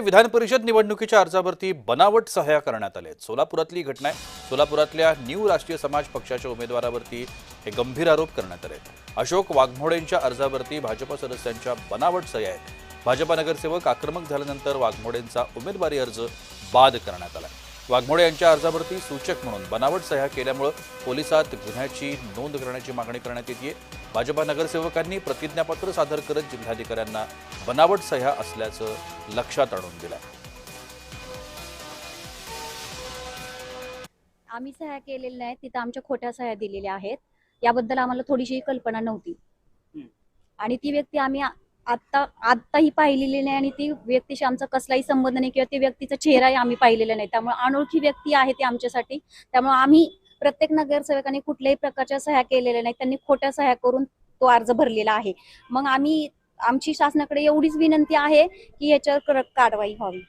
विधान परिषद निवडणुकीच्या अर्जावरती बनावट सह्या करण्यात आल्या आहेत। सोलापुरातली घटना आहे। सोलापुरातल्या न्यू राष्ट्रीय समाज पक्षाच्या उमेदवारावरती हे गंभीर आरोप करण्यात आले आहेत। अशोक वाघमोडेंच्या अर्जावरती भाजप सदस्यांच्या बनावट सह्या आहेत। भाजप नगरसेवक आक्रमक झाल्यानंतर वाघमोडेंचा उमेदवारी अर्ज बाद करण्यात आला। वाघमोडे यांच्या अर्जावरती सूचक म्हणून बनावट सह्या केल्यामुळे पोलिसात गुन्ह्याची नोंद करण्याची मागणी करण्यात येते। भाजपा नगरसेवकांनी प्रतिज्ञापत्र सादर करत जिल्हाधिकाऱ्यांना बनावट सह्या असल्याचं लक्षात आणून दिलं। आम्ही सह्या केलेल्या नाहीत, तिथं आमच्या खोट्या सह्या दिलेल्या आहेत। याबद्दल आम्हाला थोडीशी कल्पना नव्हती आणि ती व्यक्ती आम्ही आत्ताही पाहिलेली नाही आणि ती व्यक्तीशी आमचा कसलाही संबंध नाही किंवा त्या व्यक्तीचा चेहराही आम्ही पाहिलेला नाही। त्यामुळे अनोळखी व्यक्ती आहे ती आमच्यासाठी। त्यामुळे आम्ही प्रत्येक नगरसेवकांनी कुठल्याही प्रकारच्या सह्या केलेल्या नाही, त्यांनी खोट्या सह्या करून तो अर्ज भरलेला आहे। मग आमची शासनाकडे एवढीच विनंती आहे की याच्यावर कडक कारवाई व्हावी।